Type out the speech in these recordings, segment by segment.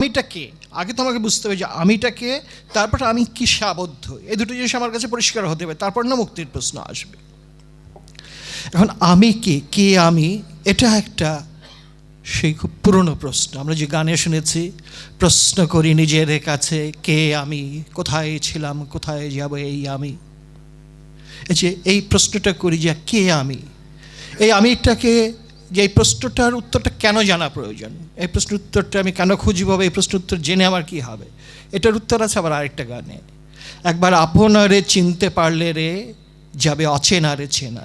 আমিটা কে, আগে তো আমাকে বুঝতে হবে যে আমিটা কে, তারপর আমি কিসে আবদ্ধ, এই দুটো জিনিস আমার কাছে পরিষ্কার হতে হবে, তারপর না মুক্তির প্রশ্ন আসবে। এখন আমি কে, কে আমি, এটা একটা সেই খুব পুরনো প্রশ্ন। আমরা যে গানে শুনেছি, প্রশ্ন করি নিজের কাছে, কে আমি, কোথায় ছিলাম, কোথায় যাব এই আমি। এই যে এই প্রশ্নটা করি যে কে আমি, এই আমিটাকে, যে এই প্রশ্নটার উত্তরটা কেন জানা প্রয়োজন, এই প্রশ্নের উত্তরটা আমি কেন খুঁজব, এই প্রশ্নের উত্তর জেনে আমার কি হবে, এটার উত্তর আছে আবার আরেকটা গানে, একবার আপনারে চিনতে পারলে রে যাবে অচেনারে চেনা।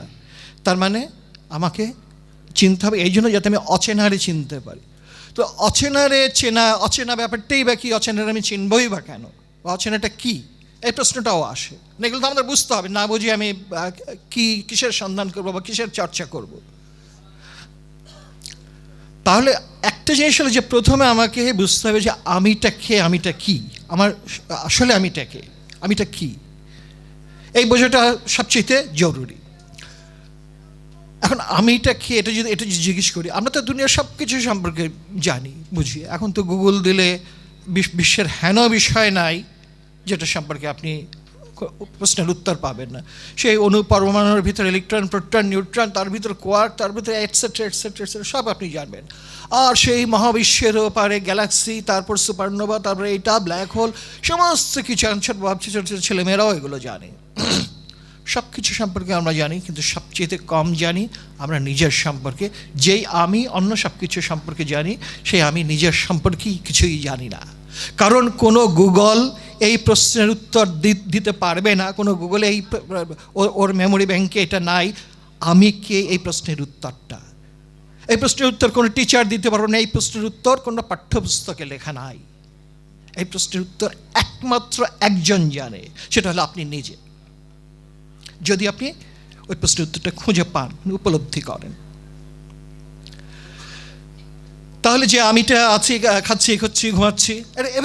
তার মানে আমাকে চিনতে হবে এই জন্য যাতে আমি অচেনারে চিনতে পারি। তো অচেনারে চেনা, অচেনা ব্যাপারটাই বা কি, অচেনারে আমি চিনবই বা কেন, অচেনাটা কি, এই প্রশ্নটাও আসে। এগুলো তো আমাদের বুঝতে হবে, না বুঝি আমি কিসের সন্ধান করবো বা কিসের চর্চা করব। তাহলে একটা জিনিস হলো যে প্রথমে আমাকে বুঝতে হবে যে আমিটা কে, আমিটা কি, আমার আসলে আমিটা কে, আমিটা কি, এই বোঝাটা সবচেয়ে জরুরি। এখন আমিটা কে, এটা যদি জিজ্ঞেস করি, আমরা তো দুনিয়ার সব কিছু সম্পর্কে জানি বুঝি। এখন তো গুগল দিলে বিশ্বের হেন বিষয় নাই যেটা সম্পর্কে আপনি প্রশ্নের উত্তর পাবেন না। সেই অণু পরমাণুর ভিতরে ইলেকট্রন, প্রোটন, নিউট্রন, তার ভিতরে কোয়ার্ক, তার ভিতরে এটসেট্রা এটসেট্রা এটসেট্রা সব আপনি জানবেন। আর সেই মহাবিশ্বের ওপারে গ্যালাক্সি, তারপর সুপারনোভা, তারপরে এইটা ব্ল্যাক হোল, সমস্ত কিছু ছোট ছোট ছেলেমেয়েরাও এগুলো জানে। সব কিছু সম্পর্কে আমরা জানি, কিন্তু সবচেয়ে কম জানি আমরা নিজের সম্পর্কে। যেই আমি অন্য সব কিছু সম্পর্কে জানি, সেই আমি নিজের সম্পর্কেই কিছুই জানি না। কারণ কোনো গুগল এই প্রশ্নের উত্তর দিতে পারবে না, কোনো গুগলে এই ওর মেমোরি ব্যাংকে এটা নাই। আমি কে, এই প্রশ্নের উত্তরটা, এই প্রশ্নের উত্তর কোনো টিচার দিতে পারবে না, এই প্রশ্নের উত্তর কোনো পাঠ্যপুস্তকে লেখা নাই। এই প্রশ্নের উত্তর একমাত্র একজন জানে, সেটা হলো আপনি নিজে। যদি আপনি ওই প্রশ্নের উত্তরটা খুঁজে পান, উপলব্ধি করেন, তাহলে যে আমিটা আছি, খাচ্ছি, খুঁজছি, ঘুমাচ্ছি,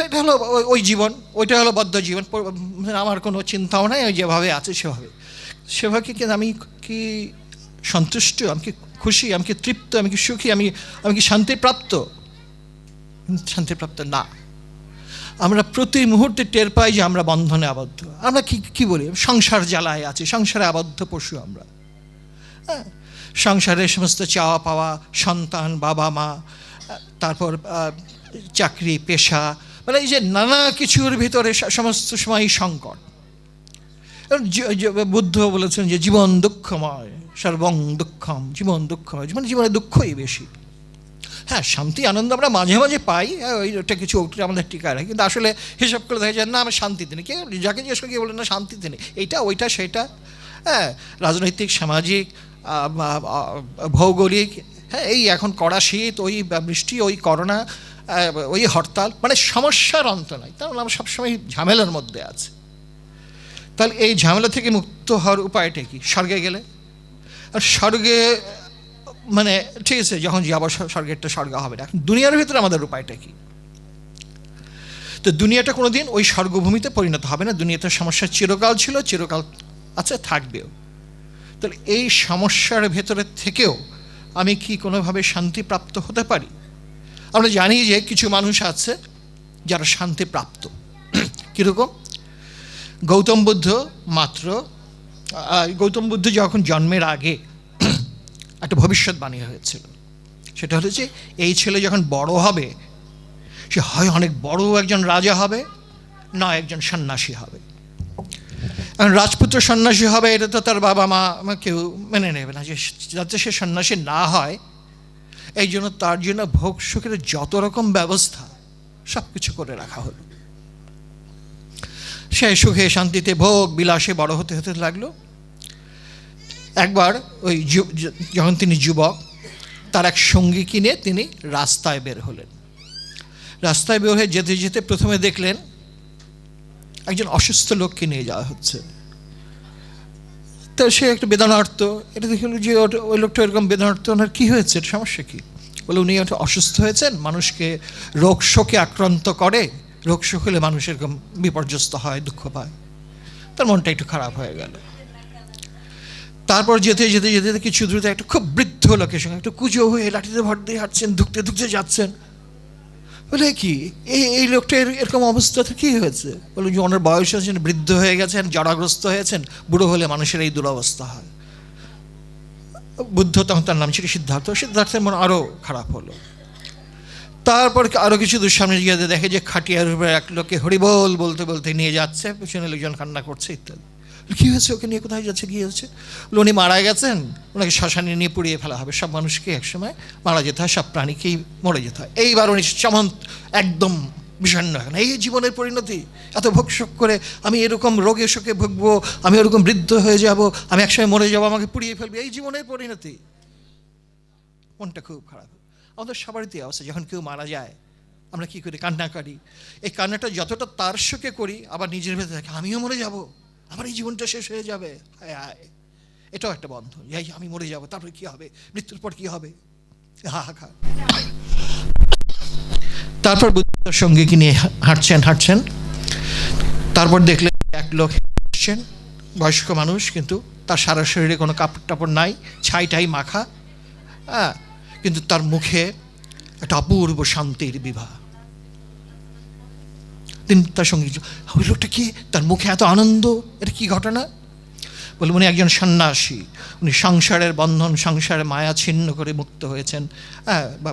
এটা হলো ওই জীবন, ওইটা হলো বদ্ধ জীবন। আমার কোনো চিন্তাও নাই, ওই যেভাবে আছে সেভাবে কি আমি কি সন্তুষ্ট, আমি কি খুশি, আমি কি তৃপ্ত, আমি কি সুখী, আমি কি শান্তিপ্রাপ্ত? শান্তিপ্রাপ্ত না। আমরা প্রতি মুহূর্তে টের পাই যে আমরা বন্ধনে আবদ্ধ। আমরা কি বলি, সংসার জ্বালায় আছি, সংসারে আবদ্ধ পশু আমরা। হ্যাঁ, সংসারের সমস্ত চাওয়া পাওয়া, সন্তান, বাবা মা, তারপর চাকরি, পেশা, মানে এই যে নানা কিছুর ভিতরে সমস্ত সময় সংকট। বুদ্ধ বলেছেন যে জীবন দুঃখময়, সর্বং দুঃখম, জীবন দুঃখময়, মানে জীবনে দুঃখই বেশি। হ্যাঁ, শান্তি আনন্দ আমরা মাঝে মাঝে পাই, ওইটা কিছু আমাদের টিকায় রাখি, কিন্তু আসলে হিসাব করে দেখা যায় না আমরা শান্তিতে নেই। কে যাকে জিজ্ঞেস করে, কে বলেন না শান্তিতে নেই, এইটা ওইটা সেটা। হ্যাঁ, রাজনৈতিক, সামাজিক, ভৌগোলিক, হ্যাঁ, এই এখন কড়া শীত, ওই বৃষ্টি, ওই করোনা, ওই হরতাল, মানে সমস্যার অন্ত নাই। তাহলে আমরা সবসময় ঝামেলার মধ্যে আছি। তাহলে এই ঝামেলা থেকে মুক্ত হওয়ার উপায়টা কি? স্বর্গে গেলে, আর স্বর্গে মানে ঠিক আছে, যখন যাবো স্বর্গেরটা স্বর্গ হবে না। দুনিয়ার ভিতরে আমাদের উপায়টা কি? তো দুনিয়াটা কোনোদিন ওই স্বর্গভূমিতে পরিণত হবে না। দুনিয়াতে সমস্যা চিরকাল ছিল, চিরকাল আছে, থাকবেও। তাহলে এই সমস্যার ভেতরে থেকেও আমি কি কোনোভাবে শান্তিপ্রাপ্ত হতে পারি? আমরা জানি যে কিছু মানুষ আছে যারা শান্তিপ্রাপ্ত। কীরকম? গৌতম বুদ্ধ যখন জন্মের আগে একটা ভবিষ্যৎবাণী হয়েছিল, সেটা হলো যে এই ছেলে যখন বড় হবে, সে হয় অনেক বড় একজন রাজা হবে, না একজন সন্ন্যাসী হবে। এখন রাজপুত্র সন্ন্যাসী হবে, এটা তো তার বাবা মা কেউ মেনে নেবে না। যে যাতে সে সন্ন্যাসী না হয়, এই জন্য তার জন্য ভোগ সুখের যত রকম ব্যবস্থা সব কিছু করে রাখা হলো। সে সুখে শান্তিতে ভোগ বিলাসে বড় হতে হতে লাগলো। একবার ওই যখন তিনি যুবক, তার এক সঙ্গী কিনে তিনি রাস্তায় বের হলেন। রাস্তায় বের হয়ে যেতে যেতে প্রথমে দেখলেন একজন অসুস্থ লোককে নিয়ে যাওয়া হচ্ছে। তো সে একটা বেদনার্ত, এটা দেখল যে ওই লোকটা এরকম বেদনার্ত, ওনার কী হয়েছে, সমস্যা কী? বলে উনি একটা অসুস্থ হয়েছেন, মানুষকে রোগ শোকে আক্রান্ত করে, রোগ শোক হলে মানুষ এরকম বিপর্যস্ত হয়, দুঃখ পায়। তার মনটা একটু খারাপ হয়ে গেল। তারপর যেতে যেতে যেতে কিছু দ্রুত একটা খুব বৃদ্ধ লোকের সঙ্গে একটু কুঁজো হয়ে লাঠিতে ভর দিয়ে হাঁটছেন, ধুকতে ধুকতে যাচ্ছেন। বলে কি এই লোকটা এরকম অবস্থাতে কী হয়েছে? বলে যে ওনার বয়স হয়েছেন, বৃদ্ধ হয়ে গেছেন, জড়াগ্রস্ত হয়েছেন। বুড়ো হলে মানুষের এই দুরবস্থা হয়। বুদ্ধ, তখন তার নাম ছিল সিদ্ধার্থ, সিদ্ধার্থের মন আরও খারাপ হলো। তারপর আরও কিছু দূর সামনে গিয়ে দেখে যে খাটিয়ার উপরে এক লোককে হরিবোল বলতে বলতে নিয়ে যাচ্ছে, পেছনে লোকজন কান্না করছে ইত্যাদি। কী হয়েছে? ওকে নিয়ে কোথায় যাচ্ছে? কী হয়েছে? উনি মারা গেছেন, ওনাকে শ্মশানে নিয়ে পুড়িয়ে ফেলা হবে। সব মানুষকে একসময় মারা যেতে হয়, সব প্রাণীকেই মরে যেতে হয়। এইবার উনি একদম বিষণ্ণ এখন, এই জীবনের পরিণতি, এত ভোগশোক করে আমি এরকম রোগে শোকে ভুগবো, আমি ওরকম বৃদ্ধ হয়ে যাব, আমি একসময় মরে যাবো, আমাকে পুড়িয়ে ফেলবে, এই জীবনের পরিণতি। মনটা খুব খারাপ। আমাদের সবারই অবস্থা, যখন কেউ মারা যায় আমরা কী করি? কান্না করি। এই কান্নাটা যতটা তার শোকে করি, আবার নিজের ভেতরে থাকে আমিও মরে যাব, আমার এই জীবনটা শেষ হয়ে যাবে, হায় হায়। এটাও একটা বন্ধন, এই আমি মরে যাব, তারপরে কী হবে, মৃত্যুর পর কী হবে, হাহাকার। তারপর বুদ্ধের সঙ্গে কি নিয়ে হাঁটছেন। তারপর দেখলেন এক লোক আসছেন, বয়স্ক মানুষ, কিন্তু তার সারা শরীরে কোনো কাপড় টাপড় নাই, ছাইটাই মাখা, হ্যাঁ, কিন্তু তার মুখে একটা অপূর্ব শান্তির বিভা। তিনি তার সঙ্গে, ওই লোকটা কি, তার মুখে এত আনন্দ, এটা কি ঘটনা? বলে উনি একজন সন্ন্যাসী, উনি সংসারের বন্ধন, সংসারের মায়া ছিন্ন করে মুক্ত হয়েছেন, হ্যাঁ, বা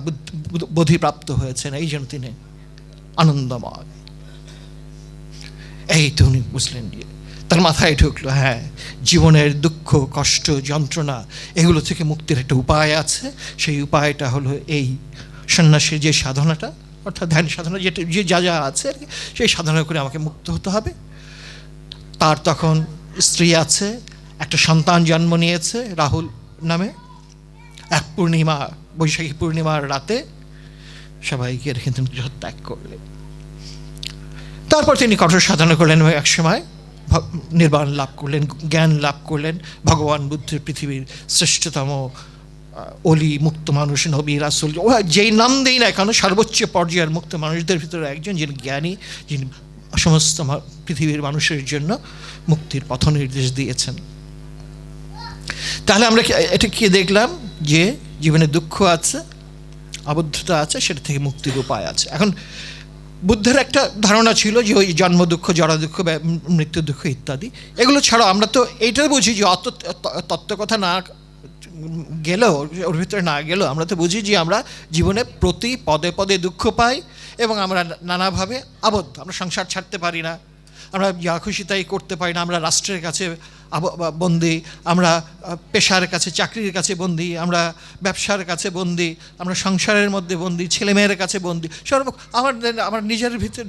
বোধিপ্রাপ্ত হয়েছেন, এই জন্য তিনি আনন্দময়। এই তো উনি বুঝলেন, তার মাথায় ঢুকলো, হ্যাঁ, জীবনের দুঃখ, কষ্ট, যন্ত্রণা, এগুলো থেকে মুক্তির একটা উপায় আছে। সেই উপায়টা হলো এই সন্ন্যাসীর যে সাধনাটা, অর্থাৎ ধ্যান সাধনা, যেটা যে যা আছে আর কি, সেই সাধনা করে আমাকে মুক্ত হতে হবে। তার তখন স্ত্রী আছে, একটা সন্তান জন্ম নিয়েছে রাহুল নামে। এক পূর্ণিমা, বৈশাখী পূর্ণিমার রাতে সবাইকে রেখে তিনি ত্যাগ করলেন। তারপর তিনি কঠোর সাধনা করলেন, এক সময় নির্বাণ লাভ করলেন, জ্ঞান লাভ করলেন। ভগবান বুদ্ধের পৃথিবীর শ্রেষ্ঠতম অলি, মুক্ত মানুষ, নবী, রাসূল, ও যেই নাম দেই না কেন, সর্বোচ্চ পর্যায়ের মুক্ত মানুষদের ভিতরে একজন, যিনি জ্ঞানী, যিনি সমস্ত পৃথিবীর মানুষের জন্য মুক্তির পথ নির্দেশ দিয়েছেন। তাহলে আমরা এটা কি দেখলাম? যে জীবনে দুঃখ আছে, আবদ্ধতা আছে, সেটা থেকে মুক্তির উপায় আছে। এখন বুদ্ধের একটা ধারণা ছিল যে ওই জন্ম দুঃখ, জরা দুঃখ, মৃত্যু দুঃখ ইত্যাদি, এগুলো ছাড়াও আমরা তো এইটাই বুঝি যে অত তত্ত্বকথা না গেলেও, ওর ভিতরে না গেলেও আমরা তো বুঝি যে আমরা জীবনে প্রতি পদে পদে দুঃখ পাই এবং আমরা নানাভাবে আবদ্ধ। আমরা সংসার ছাড়তে পারি না, আমরা যা খুশি তাই করতে পারি না, আমরা রাষ্ট্রের কাছে বন্দী, আমরা পেশার কাছে, চাকরির কাছে বন্দী, আমরা ব্যবসার কাছে বন্দী, আমরা সংসারের মধ্যে বন্দী, ছেলেমেয়ের কাছে বন্দী। আমার নিজের ভিতরে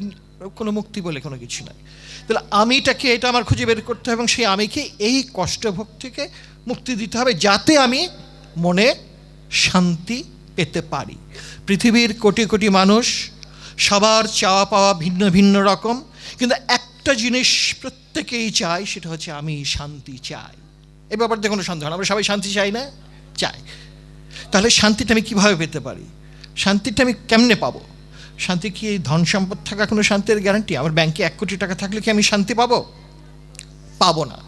কোনো মুক্তি বলে কোনো কিছু নাই। তাহলে আমিটাকে, এটা আমার খুঁজে বের করতে হবে এবং সেই আমিকে এই কষ্টভোগ থেকে মুক্তি দিতে হবে, যাতে আমি মনে শান্তি পেতে পারি। পৃথিবীর কোটি কোটি মানুষ, সবার চাওয়া পাওয়া ভিন্ন ভিন্ন রকম, কিন্তু একটা জিনিস প্রত্যেকেই চাই, সেটা হচ্ছে আমি শান্তি চাই। এই ব্যাপারটা কোনো সন্দেহ না, আমরা সবাই শান্তি চাই না? চাই। তাহলে শান্তিটা আমি কীভাবে পেতে পারি? শান্তিটা আমি কেমনে পাবো? শান্তি কি ধন সম্পদ থাকা কোনো শান্তির গ্যারান্টি? আমার ব্যাংকে 1 কোটি টাকা থাকলে কি আমি শান্তি পাবো? পাবো না।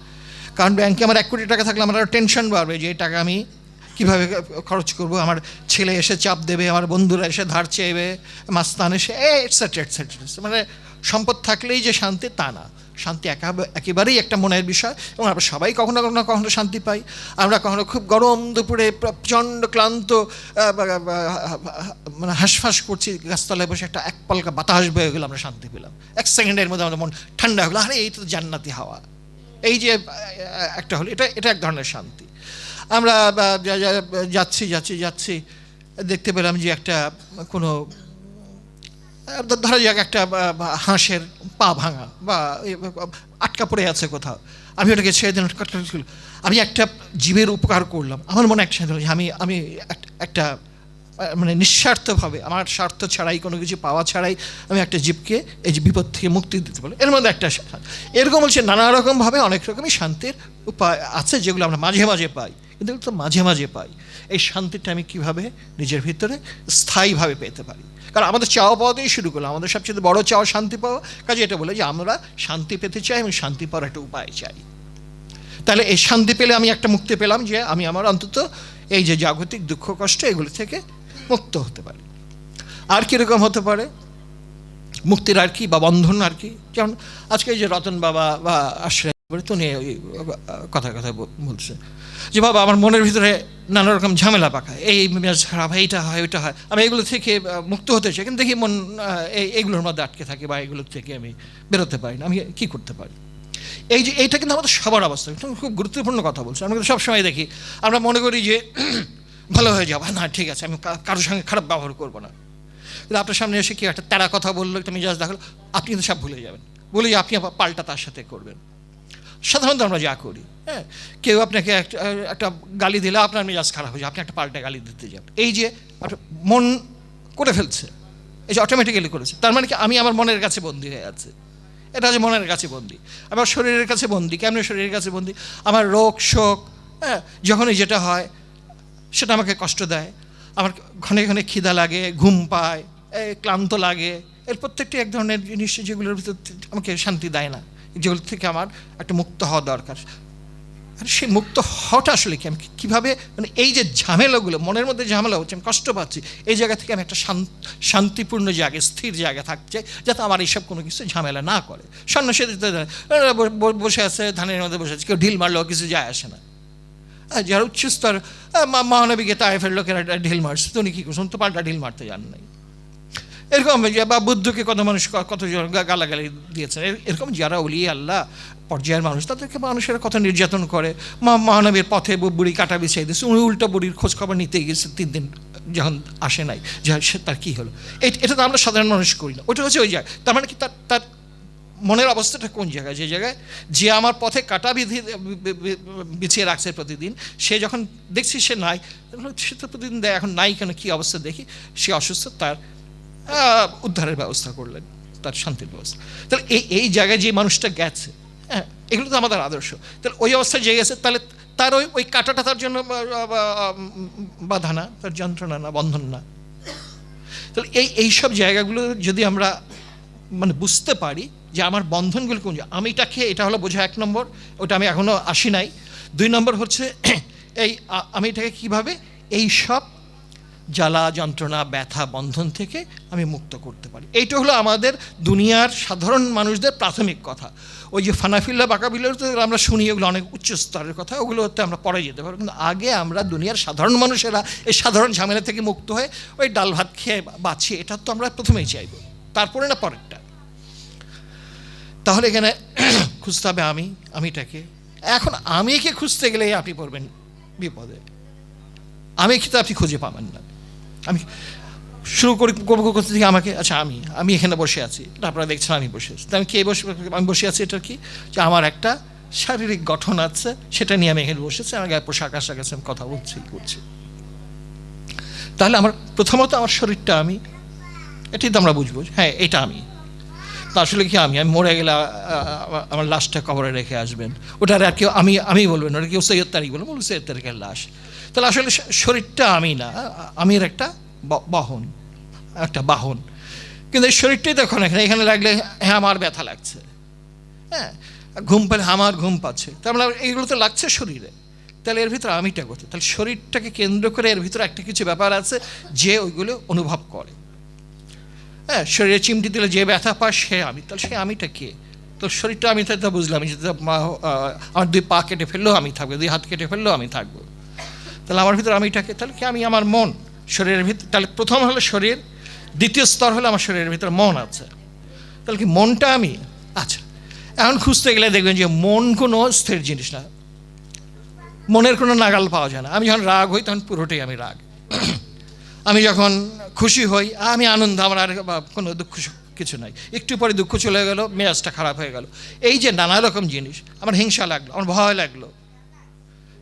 কারণ ব্যাংকে আমার 1 কোটি টাকা থাকলে আমার আরও টেনশন বাড়বে যে এই টাকা আমি কীভাবে খরচ করবো, আমার ছেলে এসে চাপ দেবে, আমার বন্ধুরা এসে ধার চেয়েবে, মাস্তান এসে, এটসেট্রা এটসেট্রা। মানে সম্পদ থাকলেই যে শান্তি, তা না। শান্তি একেবারেই একটা মনের বিষয় এবং আমরা সবাই কখনো কখনো কখনো শান্তি পাই। আমরা কখনো খুব গরম দুপুরে প্রচণ্ড ক্লান্ত, মানে হাঁসফাঁস করছি, গাছতলায় বসে একটা এক পলকা বাতাস বয়ে গেলো, আমরা শান্তি পেলাম। 1 সেকেন্ডের মধ্যে আমাদের মন ঠান্ডা হলো, আরে এই তো জান্নাতি হাওয়া, এই যে একটা হলো, এটা এক ধরনের শান্তি। আমরা যাচ্ছি দেখতে পেলাম যে একটা কোনো, ধরা যাক একটা হাঁসের পা ভাঙা বা আটকা পড়ে আছে কোথাও, আমি ওটাকে ছেড়ে দিলাম, আমি একটা জীবের উপকার করলাম। আমার মনে একটা আমি একটা মানে নিঃস্বার্থভাবে, আমার স্বার্থ ছাড়াই, কোনো কিছু পাওয়া ছাড়াই আমি একটা জীবকে এই যে বিপদ থেকে মুক্তি দিতে পারি, এর মধ্যে একটা এরকম বলছে। নানা রকমভাবে অনেক রকমই শান্তির উপায় আছে, যেগুলো আমরা মাঝে মাঝে পাই, কিন্তু এগুলো তো মাঝে মাঝে পাই। এই শান্তিটা আমি কীভাবে নিজের ভিতরে স্থায়ীভাবে পেতে পারি? কারণ আমাদের চাওয়া পাওয়াতেই শুরু করলাম, আমাদের সবচেয়ে বড় চাওয়া শান্তি পাওয়া। কাজে এটা বলে যে আমরা শান্তি পেতে চাই এবং শান্তি পাওয়ার একটা উপায় চাই। তাহলে এই শান্তি পেলে আমি একটা মুক্তি পেলাম, যে আমি আমার অন্তত এই যে জাগতিক দুঃখ কষ্ট এগুলো থেকে মুক্ত হতে পারি। আর কীরকম হতে পারে? মুক্তির আর কি বা বন্ধন আর কি। যেমন আজকে এই যে রতন বাবা বা আশ্রয় তো নিয়ে ওই কথা বলছে যে বাবা আমার মনের ভিতরে নানা রকম ঝামেলা পাকা, এই মেজাজ খারাপ, এইটা হয় ওইটা হয়, আমি এগুলো থেকে মুক্ত হতে চাই, কিন্তু দেখি মন এইগুলোর মধ্যে আটকে থাকে বা এগুলোর থেকে আমি বেরোতে পারি না, আমি কী করতে পারি। এই যে এইটা কিন্তু আমাদের সবার অবস্থা, খুব গুরুত্বপূর্ণ কথা বলছি। আমরা কিন্তু সবসময় দেখি, আমরা মনে করি যে ভালো হয়ে যাবো, না ঠিক আছে আমি কারোর সঙ্গে খারাপ ব্যবহার করবো না। কিন্তু আপনার সামনে এসে কি একটা তেরা কথা বললো, একটা মেজাজ দেখালো, আপনি কিন্তু সব ভুলে যাবেন, বলে যে আপনি পাল্টা তার সাথে করবেন। সাধারণত আমরা যা করি, হ্যাঁ, কেউ আপনাকে একটা গালি দিলে আপনার মেজাজ খারাপ হয়ে যায়, আপনি একটা পাল্টা গালি দিতে যান। এই যে মন করে ফেলছে, এই যে অটোমেটিক্যালি করেছে, তার মানে কি আমি আমার মনের কাছে বন্দী হয়ে আছে। এটা হচ্ছে মনের কাছে বন্দী। আমার শরীরের কাছে বন্দী। কেমন শরীরের কাছে বন্দী? আমার রোগ শোক, হ্যাঁ, যখনই যেটা হয় সেটা আমাকে কষ্ট দেয়। আমার ঘনে ঘনে খিদা লাগে, ঘুম পায়, ক্লান্ত লাগে, এর প্রত্যেকটি এক ধরনের জিনিস যেগুলোর ভিতর আমাকে শান্তি দেয় না, যেগুলো থেকে আমার একটা মুক্ত হওয়া দরকার। আর সেই মুক্ত হওয়াটা আসলে কি, আমি কীভাবে, মানে এই যে ঝামেলাগুলো মনের মধ্যে ঝামেলা হচ্ছে, আমি কষ্ট পাচ্ছি, এই জায়গা থেকে আমি একটা শান্তিপূর্ণ জায়গায়, স্থির জায়গায় থাকতে চাই, যাতে আমার এইসব কোনো কিছু ঝামেলা না করে। সন্ন্যাসী বসে আছে, ধানের মধ্যে বসে আছে, কেউ ঢিল মারলেও কিছু যায় আসে না। যারা উচ্চস্তর মহানবীকে তায়েফের লোকেরা ঢিল মারছে, তো উনি কী করছেন, তো পাল্টা ঢিল মারতে যান নাই। এরকম বা বুদ্ধকে কত মানুষ কতজন গালাগালি দিয়েছেন। এরকম যারা ওলি আল্লাহ পর্যায়ের মানুষ, তাদেরকে মানুষেরা কত নির্যাতন করে। মহানবীর পথে বুড়ি কাটা বিছিয়ে দিয়েছে, উনি উল্টো বুড়ির খোঁজখবর নিতে গিয়েছে 3 দিন যখন আসে নাই, যে তার কী হলো। এটা তো আমরা সাধারণ মানুষ করি না। ওটা হচ্ছে ওই জায়গায়, তার মানে কি তার মনের অবস্থাটা কোন জায়গায়, যে জায়গায় যে আমার পথে কাটা বিছিয়ে রাখছে প্রতিদিন, সে যখন দেখছি সে নাই, সে তো প্রতিদিন দেয়, এখন নাই কেন, কী অবস্থা দেখি, সে অসুস্থ, তার উদ্ধারের ব্যবস্থা করলেন, তার শান্তির ব্যবস্থা। তাহলে এই জায়গায় যে মানুষটা গেছে, হ্যাঁ, এগুলো তো আমাদের আদর্শ। তাহলে ওই অবস্থায় যে গেছে, তাহলে তার ওই কাটাটা তার জন্য বাধা না, তার যন্ত্রণা না, বন্ধন না। তাহলে এইসব জায়গাগুলো যদি আমরা মানে বুঝতে পারি যে আমার বন্ধনগুলো কোন, আমিটা খেয়ে, এটা হলো বোঝা 1 নম্বর, ওটা আমি এখনও আসি নাই। 2 নম্বর হচ্ছে এই আমিটাকে কীভাবে এই সব জ্বালা যন্ত্রণা ব্যথা বন্ধন থেকে আমি মুক্ত করতে পারি। এইটা হলো আমাদের দুনিয়ার সাধারণ মানুষদের প্রাথমিক কথা। ওই যে ফানাফিল্লা বাকাবিল্লার তো আমরা শুনি, ওগুলো অনেক উচ্চ স্তরের কথা, ওগুলোতে আমরা পরে যেতে পারবো, কিন্তু আগে আমরা দুনিয়ার সাধারণ মানুষেরা এই সাধারণ ঝামেলা থেকে মুক্ত হয়ে ওই ডাল ভাত খেয়ে বাঁচি, এটা তো আমরা প্রথমেই চাইব, তারপরে না পরেরটা। তাহলে এখানে খুঁজতে হবে আমিটাকে। এখন আমিকে খুঁজতে গেলে আপনি পড়বেন বিপদে। আমি তো আপনি খুঁজে পাবেন না। আমি শুরু করতে থেকে আমাকে, আচ্ছা আমি এখানে বসে আছি, আপনারা দেখছেন আমি বসে আছি, আমি কে আমি বসে আছি, এটা কি, যে আমার একটা শারীরিক গঠন আছে, সেটা নিয়ে আমি এখানে বসেছি, আমার গায়ে পোশাক আশাক আছে, আমি কথা করছি। তাহলে আমার প্রথমত আমার শরীরটা আমি, এটাই তো আমরা বুঝবো, হ্যাঁ এটা আমি। তা আসলে কি আমি মরে গেলে আমার লাশটা কবরে রেখে আসবেন, ওটার আর কেউ আমি বলবেন, ওটা কেউ সৈয়দ তারিখ বলবেন, সৈয়দ তারিখের লাশ। তাহলে আসলে শরীরটা আমি না, আমির একটা বাহন। কিন্তু এই শরীরটাই দেখুন এখানে লাগলে, হ্যাঁ আমার ব্যথা লাগছে, হ্যাঁ ঘুম পেলে আমার ঘুম পাচ্ছে, তার মানে এইগুলো তো লাগছে শরীরে। তাহলে এর ভিতরে আমিটা করতে, তাহলে শরীরটাকে কেন্দ্র করে এর ভিতরে একটা কিছু ব্যাপার আছে যে ওইগুলো অনুভব করে। হ্যাঁ, শরীরে চিমটি দিলে যে ব্যথা পায় সে আমি, তাহলে সে আমিটা কে? তো শরীরটা আমি তো বুঝলাম, যে আমার 2 পা কেটে ফেললেও আমি থাকবো, 2 হাত কেটে ফেললেও আমি থাকবো। তাহলে আমার ভিতরে আমিটাকে, তাহলে কি আমি আমার মন শরীরের ভিতরে, তাহলে প্রথম হলো শরীর, দ্বিতীয় স্তর হলো আমার শরীরের ভিতরে মন আছে। তাহলে কি মনটা আমি? আচ্ছা, এখন খুঁজতে গেলে দেখবেন যে মন কোনো স্থির জিনিস না, মনের কোনো নাগাল পাওয়া যায় না। আমি যখন রাগ হই তখন পুরোটাই আমি রাগ, আমি যখন খুশি হই আমি আনন্দ, আমার আর কোনো দুঃখ কিছু নাই। একটু পরে দুঃখ চলে গেল, মেজাজটা খারাপ হয়ে গেল। এই যে নানা রকম জিনিস, আমার হিংসা লাগলো, আমার ভয় লাগলো,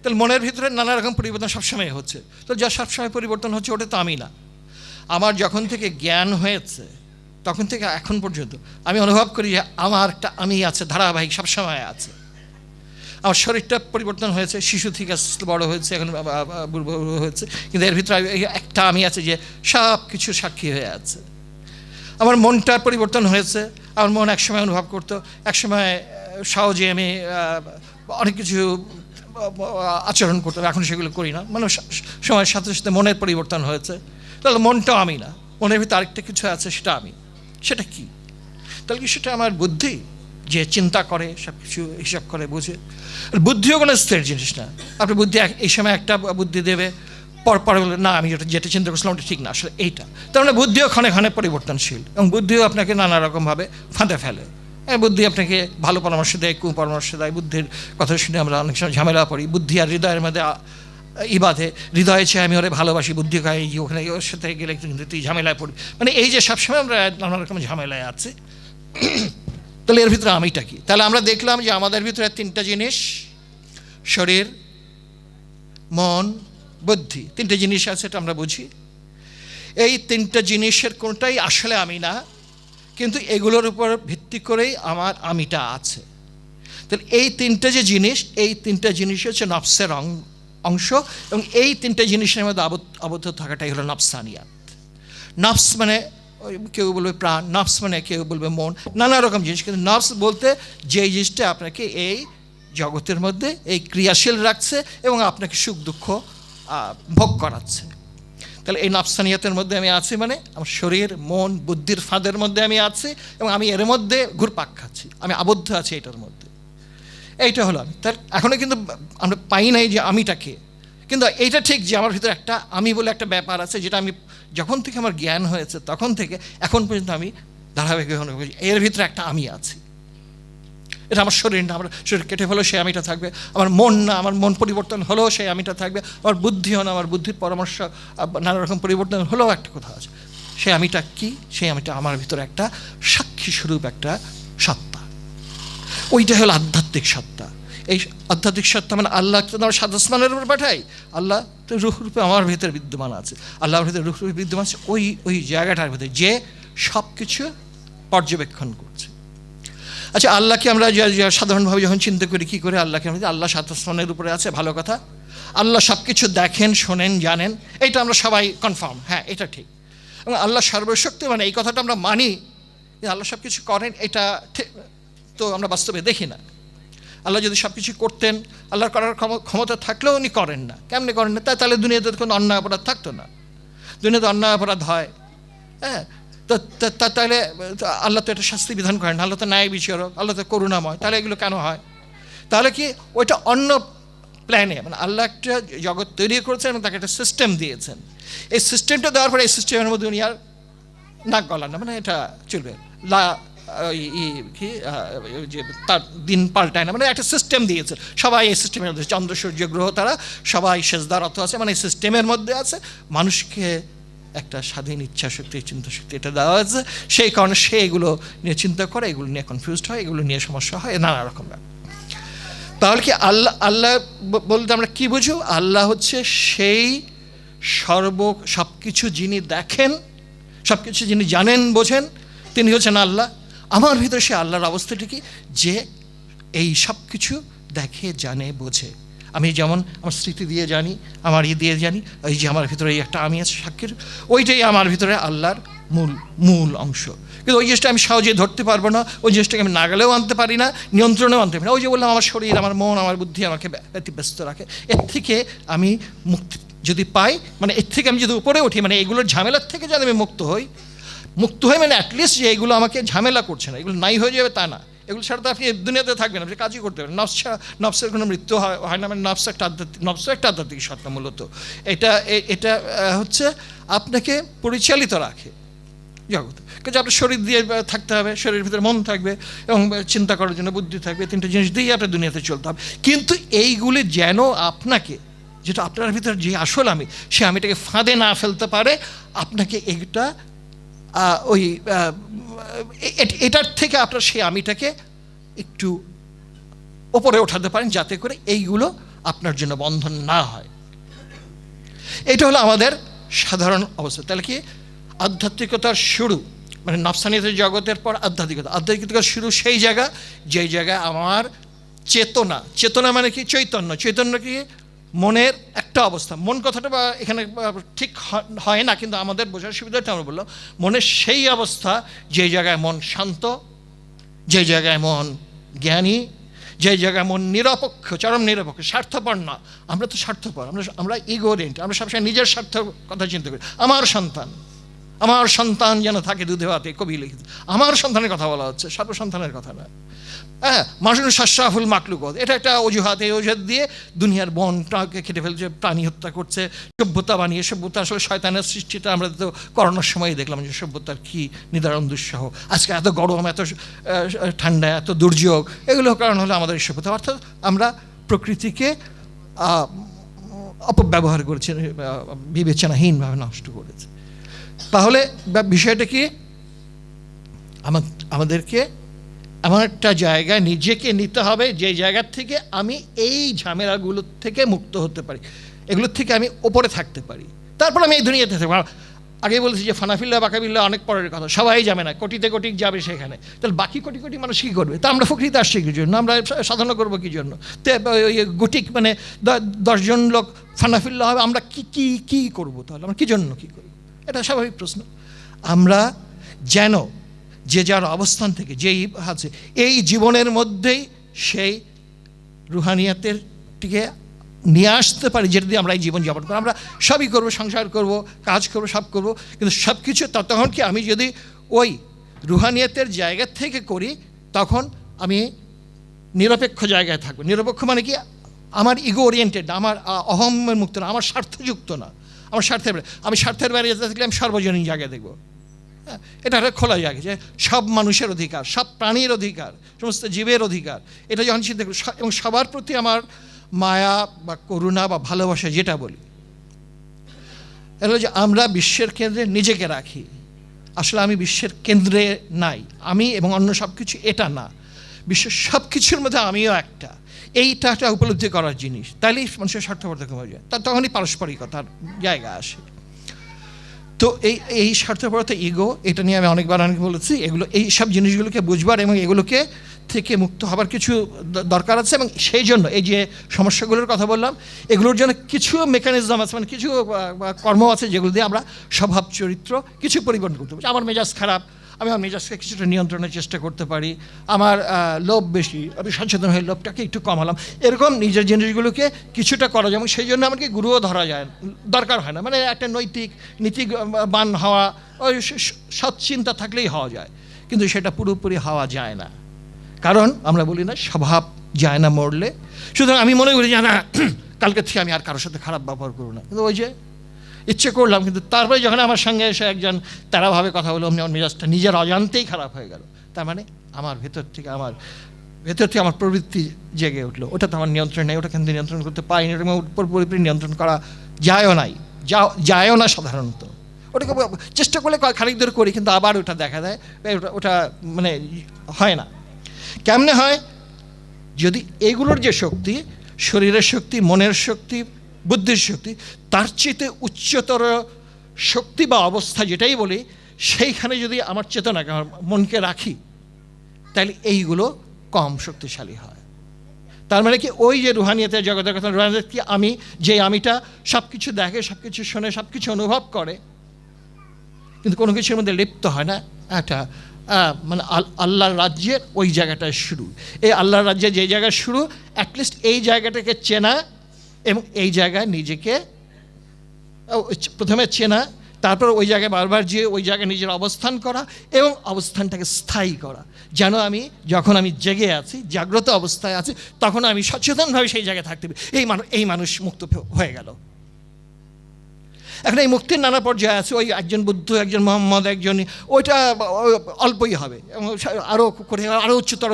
তাহলে মনের ভিতরে নানা রকম পরিবর্তন সবসময় হচ্ছে। তো যা সবসময় পরিবর্তন হচ্ছে ওটা তো আমি না। আমার যখন থেকে জ্ঞান হয়েছে তখন থেকে এখন পর্যন্ত আমি অনুভব করি যে আমার একটা আমি আছে, ধারাবাহিক সবসময় আছে। আমার শরীরটা পরিবর্তন হয়েছে, শিশু থেকে আস্তে বড় হয়েছে, এখন বুড়ো হয়েছে, কিন্তু এর ভিতরে একটা আমি আছে যে সব কিছু সাক্ষী হয়ে আছে। আমার মনটার পরিবর্তন হয়েছে, আমার মন একসময় অনুভব করতো, একসময় সহজে আমি অনেক কিছু আচরণ করতাম, এখন সেগুলো করি না, মানে সময়ের সাথে সাথে মনের পরিবর্তন হয়েছে। তাহলে মনটাও আমি না, মনের ভিতরে আরেকটা কিছু আছে, সেটা আমি। সেটা কি? তাহলে কি সেটা আমার বুদ্ধি যে চিন্তা করে সব কিছু হিসাব করে বোঝে? বুদ্ধিও কোনো স্থির জিনিস না। আপনার বুদ্ধি এই সময় একটা বুদ্ধি দেবে, পরে বলে না আমি যেটা চিন্তা করছিলাম ওটা ঠিক না, আসলে এইটা। তার মানে বুদ্ধিও ক্ষণে ক্ষণে পরিবর্তনশীল, এবং বুদ্ধিও আপনাকে নানা রকমভাবে ফাঁদে ফেলে। বুদ্ধি আপনাকে ভালো পরামর্শ দেয়, কুপরামর্শ দেয়। বুদ্ধির কথা শুনে আমরা অনেক সময় ঝামেলা পড়ি। বুদ্ধি আর হৃদয়ের মধ্যে বাধে। হৃদয়ে চেয়ে আমি ওরে ভালোবাসি, বুদ্ধি খাই ওখানে ওর সাথে গেলে কিন্তু তুই ঝামেলায় পড়বি। মানে এই যে সবসময় আমরা নানা রকম ঝামেলায় আছি। তাহলে এর ভিতরে আমিটা কি? তাহলে আমরা দেখলাম যে আমাদের ভিতরে তিনটা জিনিস, শরীর, মন, বুদ্ধি, তিনটে জিনিস আছে, এটা আমরা বুঝি। এই তিনটা জিনিসের কোনটাই আসলে আমি না, কিন্তু এগুলোর উপর ভিত্তি করেই আমার আমিটা আছে। তাহলে এই তিনটা যে জিনিস, এই তিনটা জিনিস হচ্ছে নফসের অংশ, এবং এই তিনটা জিনিসের মধ্যে আবদ্ধ থাকাটাই হলো নফসানিয়াত। নফস মানে কেউ বলবে প্রাণ, নফস মানে কেউ বলবে মন, নানা রকম জিনিস। কিন্তু নফস বলতে যেই জিনিসটা আপনাকে এই জগতের মধ্যে এই ক্রিয়াশীল রাখছে এবং আপনাকে সুখ দুঃখ ভোগ করাচ্ছে। তাহলে এই নফসানিয়াতের মধ্যে আমি আছি, মানে আমার শরীর, মন, বুদ্ধির ফাঁদের মধ্যে আমি আছি, এবং আমি এর মধ্যে ঘুরপাক খাচ্ছি, আমি আবদ্ধ আছি এটার মধ্যে। এইটা হলো আমি। তার এখনও কিন্তু আমরা পাই নাই যে আমিটাকে। কিন্তু এইটা ঠিক যে আমার ভিতরে একটা আমি বলে একটা ব্যাপার আছে, যেটা আমি যখন থেকে আমার জ্ঞান হয়েছে তখন থেকে এখন পর্যন্ত আমি ধারাবাহিক এর ভিতরে একটা আমি আছি। এটা আমার শরীর না, আমার শরীর কেটে হলেও সেই আমিটা থাকবে। আমার মন না, আমার মন পরিবর্তন হলেও সেই আমিটা থাকবে। আমার বুদ্ধিও না, আমার বুদ্ধির পরামর্শ নানা রকম পরিবর্তন হলেও একটা কথা আছে। সেই আমিটা কি? সেই আমিটা আমার ভিতরে একটা সাক্ষী স্বরূপ একটা সত্তা। ওইটা হলো আধ্যাত্মিক সত্তা। এই আধ্যাত্মিক সত্তা মানে আল্লাহ তো আমার সাত আসমানের উপর পাঠাই, আল্লাহ তো রূপে আমার ভিতরে বিদ্যমান আছে। আল্লাহর ভিতরে রূপে বিদ্যমান আছে ওই জায়গাটার ভিতরে যে সব কিছু পর্যবেক্ষণ করছে। আচ্ছা, আল্লাহকে আমরা সাধারণভাবে যখন চিন্তা করি কী করে আল্লাহকে, আমরা আল্লাহ সাত আসমানের উপরে আছে, ভালো কথা। আল্লাহ সব কিছু দেখেন, শোনেন, জানেন, এইটা আমরা সবাই কনফার্ম, হ্যাঁ এটা ঠিক। এবং আল্লাহ সর্বশক্তি, মানে এই কথাটা আমরা মানি যে আল্লাহ সব কিছু করেন, এটা ঠিক তো আমরা বাস্তবে দেখি না। আল্লাহ যদি সব কিছু করতেন, আল্লাহর করার ক্ষমতা থাকলেও উনি করেন না। কেমনি করেন না? তাহলে দুনিয়াতে কোনো অন্যায় অপরাধ থাকতো না। দুনিয়াতে অন্যায় অপরাধ হয়, হ্যাঁ, তাহলে আল্লাহ তো এটা শাস্তি বিধান করেন, আল্লাহ তো ন্যায় বিচারক, আল্লাহ তো করুণাময়, তাহলে এগুলো কেন হয়? তাহলে কি ওইটা অন্য প্ল্যানে, মানে আল্লাহ একটা জগৎ তৈরি করেছেন এবং তাকে একটা সিস্টেম দিয়েছেন। এই সিস্টেমটা দেওয়ার পরে এই সিস্টেমের মধ্যে উনি আর নাক গলান না, মানে এটা চলবে কি যে তার দিন পাল্টায় না, মানে একটা সিস্টেম দিয়েছে। সবাই এই সিস্টেমের মধ্যে, চন্দ্র সূর্য গ্রহ তারা সবাই সেজদারত আছে, মানে এই সিস্টেমের মধ্যে আছে। মানুষকে একটা স্বাধীন ইচ্ছা শক্তি, চিন্তা শক্তি এটা দেওয়া আছে। সেই কারণে সে এগুলো নিয়ে চিন্তা করে, এগুলো নিয়ে কনফিউজড হয়, এগুলো নিয়ে সমস্যা হয়, নানা রকম ব্যাপার। তাহলে কি আল্লাহ বলতে আমরা কি বুঝো? আল্লাহ হচ্ছে সেই সব কিছু যিনি দেখেন, সব কিছু যিনি জানেন, বোঝেন, তিনি হচ্ছেন আল্লাহ। আমার ভিতরে সে আল্লাহর অবস্থাটি কি, যে এই সব কিছু দেখে, জানে, বোঝে। আমি যেমন আমার স্মৃতি দিয়ে জানি, আমার দিয়ে জানি, ওই যে আমার ভিতরে এই একটা আমি আছে সাক্ষীর, ওইটাই আমার ভিতরে আল্লাহর মূল অংশ। কিন্তু ওই জিনিসটা আমি সহজে ধরতে পারবো না, ওই জিনিসটাকে আমি নাগালেও আনতে পারি না, নিয়ন্ত্রণেও আনতে পারি না। ওই যে বললাম, আমার শরীর, আমার মন, আমার বুদ্ধি আমাকে ব্যতিব্যস্ত রাখে। এর থেকে আমি মুক্তি যদি পাই, মানে এর থেকে আমি যদি উপরে উঠি, মানে এগুলোর ঝামেলার থেকে যদি আমি মুক্ত হই, মানে অ্যাটলিস্ট যে এগুলো আমাকে ঝামেলা করছে না, এগুলো নাই হয়ে যাবে তা না। এগুলো ছাড়া তো আপনি দুনিয়াতে থাকবেন, আপনি কাজই করতে পারেন। নফসের কোনো মৃত্যু হয় না, মানে নফস একটা আধ্যাত্মিক সত্তা মূলত। এটা হচ্ছে আপনাকে পরিচালিত রাখে জগতে। কিন্তু আপনার শরীর দিয়ে থাকতে হবে, শরীরের ভিতরে মন থাকবে এবং চিন্তা করার জন্য বুদ্ধি থাকবে, তিনটে জিনিস দিয়েই আপনার দুনিয়াতে চলতে হবে। কিন্তু এইগুলি যেন আপনাকে, যেটা আপনার ভিতরে যে আসল আমি, সে আমিটাকে ফাঁদে না ফেলতে পারে, আপনাকে এটা ওই এটার থেকে আপনার সেই আমিটাকে একটু ওপরে ওঠাতে পারেন, যাতে করে এইগুলো আপনার জন্য বন্ধন না হয়। এটা হলো আমাদের সাধারণ অবস্থা। তাহলে কি আধ্যাত্মিকতার শুরু, মানে নফসানিয়তের জগতের পর আধ্যাত্মিকতার শুরু সেই জায়গা, যেই জায়গায় আমার চেতনা মানে কি চৈতন্য কি মনের একটা অবস্থা। মন কথাটা বা এখানে ঠিক হয় না, কিন্তু আমাদের বোঝার সুবিধাটা আমরা বললাম, মনের সেই অবস্থা যে জায়গায় মন শান্ত, যে জায়গায় মন জ্ঞানী, যে জায়গায় মন নিরপেক্ষ, চরম নিরপেক্ষ, স্বার্থপর না। আমরা তো স্বার্থপর, আমরা ইগোরেন্ট, আমরা সবসময় নিজের স্বার্থের কথা চিন্তা করি। আমার সন্তান, আমার সন্তান যেন থাকে দুধে ভাতে, কবি লিখিত। আমার সন্তানের কথা বলা হচ্ছে, সর্বসন্তানের কথা না। হ্যাঁ, মানুষ শাসরাফুল মাকলুকত, এটা একটা অজুহাত। এই অজুহাত দিয়ে দুনিয়ার বনটাকে কেটে ফেলছে, প্রাণী হত্যা করছে, সভ্যতা বানিয়ে। সভ্যতা আসলে শয়তানের সৃষ্টিটা আমরা তো করোনার সময় দেখলাম যে সভ্যতার কী নিদারুণ দুঃসহ। আজকে এত গরম, এত ঠান্ডা, এত দুর্যোগ, এগুলো কারণ হলো আমাদের এই সভ্যতা। অর্থাৎ আমরা প্রকৃতিকে অপব্যবহার করেছে, বিবেচনাহীনভাবে নষ্ট করেছে। তাহলে বিষয়টা কি, আমাদেরকে এমন একটা জায়গায় নিজেকে নিতে হবে যে জায়গার থেকে আমি এই ঝামেলাগুলোর থেকে মুক্ত হতে পারি, এগুলোর থেকে আমি ওপরে থাকতে পারি, তারপর আমি এই দুনিয়াতে থাকবো। আগে বলেছি যে ফানাফিল্লা বাকাবিল্লা অনেক পরের কথা, সবাই যাবে না, কোটিতে কোটি যাবে সেখানে। তাহলে বাকি কোটি কোটি মানুষ কী করবে? তা আমরা ফকরিতে আসছি কী জন্য, আমরা সাধনা করবো কী জন্য? তো গুটিক মানে 10 জন লোক ফানাফিল্লা হবে, আমরা কী করবো? তাহলে আমরা কী জন্য কী করবো? এটা স্বাভাবিক প্রশ্ন। আমরা যেন যে যার অবস্থান থেকে যেই আছে এই জীবনের মধ্যেই সেই রুহানিয়াতের টিকে নিয়ে আসতে পারি, যেটা দিয়ে আমরা এই জীবন যাপন করবো। আমরা সবই করবো, সংসার করব, কাজ করব, সব করব, কিন্তু সব কিছু তখন কি আমি যদি ওই রুহানিয়াতের জায়গা থেকে করি, তখন আমি নিরপেক্ষ জায়গায় থাকবো। নিরপেক্ষ মানে কি, আমার ইগো ওরিয়েন্টেড, আমার অহমের মুক্ত না, আমার স্বার্থযুক্ত না, আমার স্বার্থের বাইরে। আমি স্বার্থের বাইরে যেতে থাকলে আমি সর্বজনীন জায়গায় দেখবো। হ্যাঁ, এটা একটা খোলা জায়গা, যে সব মানুষের অধিকার, সব প্রাণীর অধিকার, সমস্ত জীবের অধিকার, এটা যখন চিন্তা করি, এবং সবার প্রতি আমার মায়া বা করুণা বা ভালোবাসা যেটা বলি, এটা হলো যে আমরা বিশ্বের কেন্দ্রে নিজেকে রাখি। আসলে আমি বিশ্বের কেন্দ্রে নাই, আমি এবং অন্য সব কিছু এটা না, বিশ্বের সব কিছুর মধ্যে আমিও একটা। এইটা একটা উপলব্ধি করার জিনিস, তাইলেই মানুষের স্বার্থপরতা কমে যায়, তখনই পারস্পরিকতার জায়গা আসে। তো এই স্বার্থপরতা, ইগো, এটা নিয়ে আমি অনেক বলেছি। এগুলো, এই সব জিনিসগুলোকে বুঝবার এবং এগুলোকে থেকে মুক্ত হবার কিছু দরকার আছে। এবং সেই জন্য এই যে সমস্যাগুলোর কথা বললাম, এগুলোর জন্য কিছু মেকানিজম আছে, মানে কিছু কর্ম আছে যেগুলো দিয়ে আমরা স্বভাব চরিত্র কিছু পরিবর্তন করতে পারি। আমার মেজাজ খারাপ, আমি আমার মেজাজকে কিছুটা নিয়ন্ত্রণের চেষ্টা করতে পারি। আমার লোভ বেশি, আমি সচেতন হয়ে লোভটাকে একটু কমালাম। এরকম নিজের জিনিসগুলোকে কিছুটা করা যায়, এবং সেই জন্য আমাকে গুরুও ধরা যায়, দরকার হয় না। মানে একটা নৈতিক নীতিবান হওয়া, ওই সৎ চিন্তা থাকলেই হওয়া যায়, কিন্তু সেটা পুরোপুরি হওয়া যায় না। কারণ আমরা বলি না, স্বভাব যায় না মরলে। সুতরাং আমি মনে করি যে না, কালকে থেকে আমি আর কারোর সাথে খারাপ ব্যবহার করবো না, কিন্তু ওই যে ইচ্ছে করলাম, কিন্তু তারপরে যখন আমার সঙ্গে এসে একজন তারাভাবে কথা বললো, আমার মেজাজটা নিজের অজান্তেই খারাপ হয়ে গেল। তার মানে আমার ভেতর থেকে আমার প্রবৃত্তি জেগে উঠলো। ওটা তো আমার নিয়ন্ত্রণ নেই, ওটা কিন্তু নিয়ন্ত্রণ করতে পারিনি, ওটা পুরোপুরি নিয়ন্ত্রণ করা যায়ও না সাধারণত। ওটাকে চেষ্টা করলে খানিক দূর করি, কিন্তু আবার ওটা দেখা দেয়, ওটা মানে হয় না। কেমনে হয়? যদি এগুলোর যে শক্তি, শরীরের শক্তি, মনের শক্তি, বুদ্ধির শক্তি, তার চেয়ে উচ্চতর শক্তি বা অবস্থা যেটাই বলি, সেইখানে যদি আমার চেতনাকে, আমার মনকে রাখি, তাহলে এইগুলো কম শক্তিশালী হয়। তার মানে কি, ওই যে রুহানিয়াতের জগতের কথা, রুহানিয়াত কি, আমি যে আমিটা সব কিছু দেখে, সব কিছু শোনে, সব কিছু অনুভব করে, কিন্তু কোনো কিছুর মধ্যে লিপ্ত হয় না। একটা মানে আল্লাহর রাজ্যের ওই জায়গাটায় শুরু। এই আল্লাহর রাজ্যের যে জায়গায় শুরু, অ্যাটলিস্ট এই জায়গাটাকে চেনা, এবং এই জায়গায় নিজেকে প্রথমে চেনা, তারপর ওই জায়গায় বারবার যেয়ে ওই জায়গায় নিজের অবস্থান করা, এবং অবস্থানটাকে স্থায়ী করা, যেন আমি যখন আমি জেগে আছি, জাগ্রত অবস্থায় আছি, তখন আমি সচেতনভাবে সেই জায়গায় থাকতে পারি। এই মানুষ মুক্ত হয়ে গেল। এখন এই মুক্তির নানা পর্যায়ে আছে। ওই একজন বুদ্ধ, একজন মোহাম্মদ, একজন, ওইটা অল্পই হবে, এবং আরও করে আরও উচ্চতর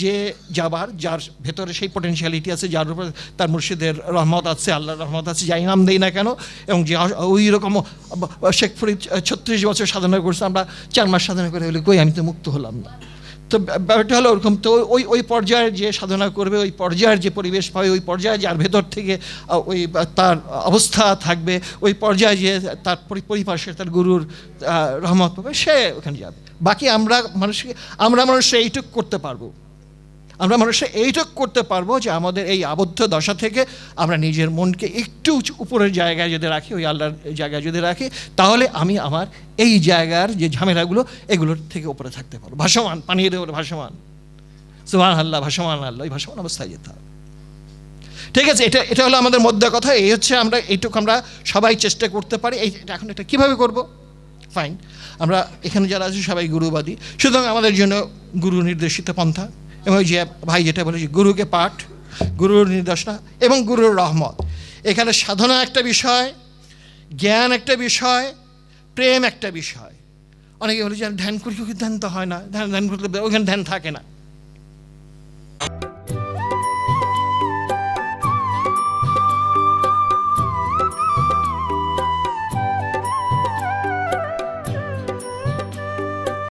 যে যার ভেতরে সেই পোটেনশিয়ালিটি আছে, যার উপর তার মুর্শিদের রহমত আছে, আল্লাহর রহমত আছে, যাই নাম দেই না কেন, এবং যে ওই রকম শেখ ফরিদ 36 বছর সাধনা করছে, আমরা 4 মাস সাধনা করে হলে কই আমি তো মুক্ত হলাম না। তো ব্যাপারটা হলো ওরকম। তো ওই পর্যায়ের যে সাধনা করবে, ওই পর্যায়ের যে পরিবেশ পাবে, ওই পর্যায়ে যার ভেতর থেকে ওই তার অবস্থা থাকবে, ওই পর্যায়ে যে তার পরিপার্শ্বে তার গুরুর রহমত পাবে, সে ওখানে যাবে। বাকি আমরা মানুষকে এইটুক করতে পারবো, যে আমাদের এই আবদ্ধ দশা থেকে আমরা নিজের মনকে একটু উপরের জায়গায় যদি রাখি, ওই আল্লাহর জায়গায় যদি রাখি, তাহলে আমি আমার এই জায়গার যে ঝামেলাগুলো, এগুলোর থেকে উপরে থাকতে পারবো। ভাসমান, পানির উপরে ভাসমান, সুবহানাল্লাহ, ভাসমান আল্লাহ, ওই ভাসমান অবস্থায় যেতে হবে। ঠিক আছে, এটা এটা হলো আমাদের মধ্যে কথা। এই হচ্ছে আমরা এইটুকু আমরা সবাই চেষ্টা করতে পারি। এখন এটা কীভাবে করব? ফাইন, আমরা এখানে যারা আছি সবাই গুরুবাদী, সুতরাং আমাদের জন্য গুরু নির্দেশিত পন্থা, এবং যে ভাই যেটা বলেছি, গুরুকে পাঠ, গুরুর নির্দেশনা এবং গুরুর রহমত। এখানে সাধনা একটা বিষয়, জ্ঞান একটা বিষয়, প্রেম একটা বিষয়। অনেকে বলে যে ধ্যান করি, ধ্যান তো হয় না, ধ্যান করলে ওখানে ধ্যান থাকে না।